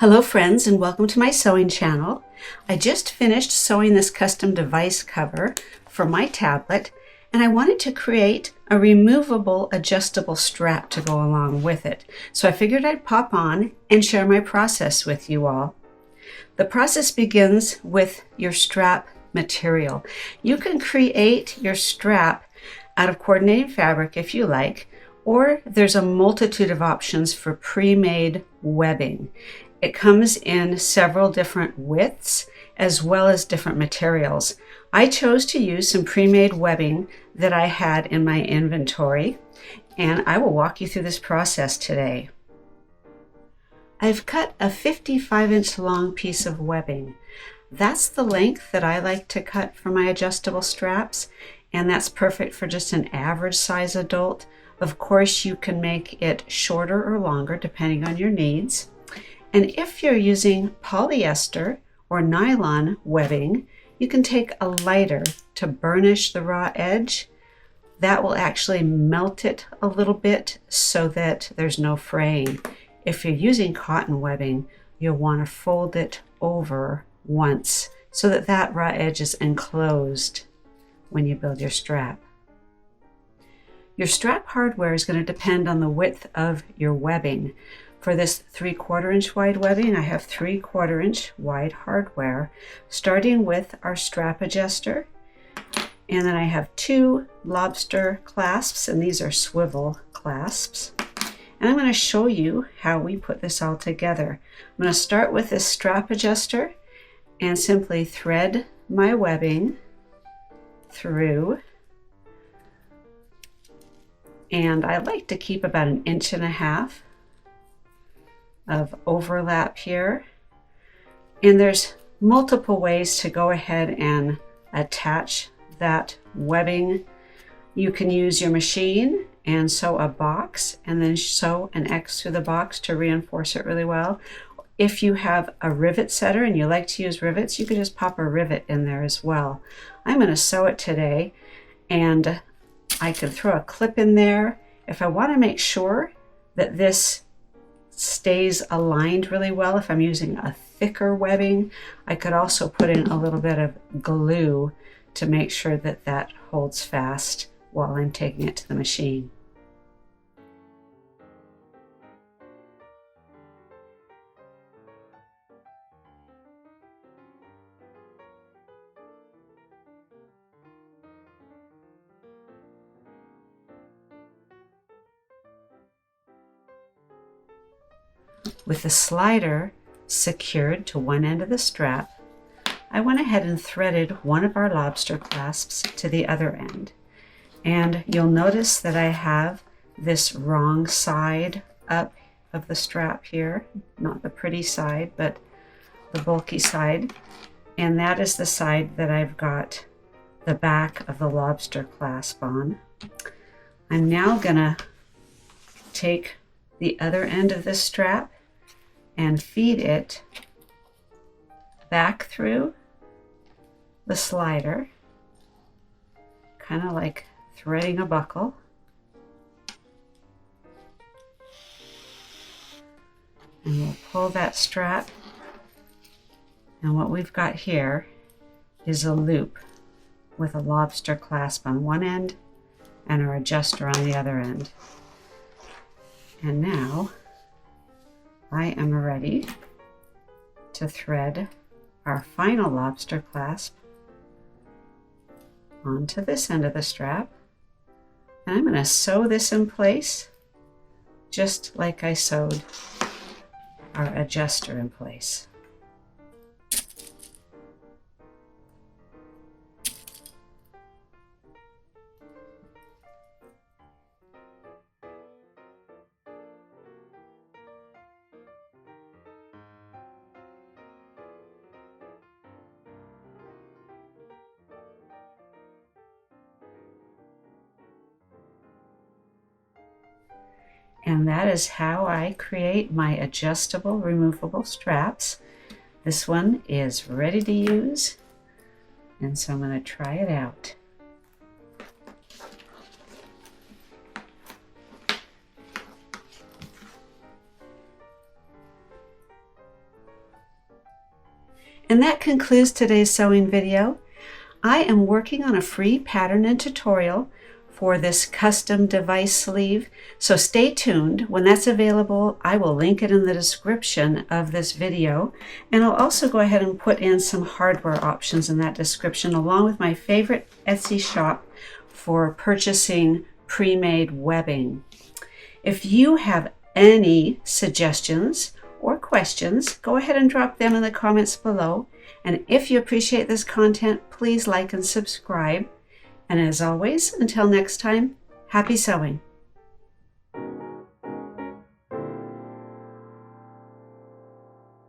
Hello friends, and welcome to my sewing channel. I just finished sewing this custom device cover for my tablet, and I wanted to create a removable adjustable strap to go along with it. So I figured I'd pop on and share my process with you all. The process begins with your strap material. You can create your strap out of coordinating fabric if you like, or there's a multitude of options for pre-made webbing. It comes in several different widths as well as different materials. I chose to use some pre-made webbing that I had in my inventory, and I will walk you through this process today. I've cut a 55-inch long piece of webbing. That's the length that I like to cut for my adjustable straps, and that's perfect for just an average size adult. Of course, you can make it shorter or longer depending on your needs. And if you're using polyester or nylon webbing, you can take a lighter to burnish the raw edge. That will actually melt it a little bit so that there's no fraying. If you're using cotton webbing, you'll want to fold it over once so that that raw edge is enclosed when you build your strap. Your strap hardware is going to depend on the width of your webbing. For this 3/4 inch wide webbing, I have 3/4 inch wide hardware, starting with our strap adjuster. And then I have 2 lobster clasps, and these are swivel clasps. And I'm going to show you how we put this all together. I'm going to start with this strap adjuster and simply thread my webbing through. And I like to keep about 1.5 inches of overlap here. And there's multiple ways to go ahead and attach that webbing. You can use your machine and sew a box and then sew an X through the box to reinforce it really well. If you have a rivet setter and you like to use rivets, you can just pop a rivet in there as well. I'm going to sew it today, and I can throw a clip in there. If I want to make sure that this stays aligned really well, if I'm using a thicker webbing, I could also put in a little bit of glue to make sure that that holds fast while I'm taking it to the machine. With the slider secured to one end of the strap, I went ahead and threaded one of our lobster clasps to the other end. And you'll notice that I have this wrong side up of the strap here, not the pretty side, but the bulky side. And that is the side that I've got the back of the lobster clasp on. I'm now gonna take the other end of this strap and feed it back through the slider, kind of like threading a buckle. And we'll pull that strap, and what we've got here is a loop with a lobster clasp on one end and our adjuster on the other end. And now I am ready to thread our final lobster clasp onto this end of the strap. And I'm going to sew this in place just like I sewed our adjuster in place. And that is how I create my adjustable removable straps. This one is ready to use, and so I'm going to try it out. And that concludes today's sewing video. I am working on a free pattern and tutorial for this custom device sleeve, so stay tuned. When that's available, I will link it in the description of this video, and I'll also go ahead and put in some hardware options in that description, along with my favorite Etsy shop for purchasing pre-made webbing. If you have any suggestions or questions, go ahead and drop them in the comments below. And if you appreciate this content, please like and subscribe. And as always, until next time, happy sewing.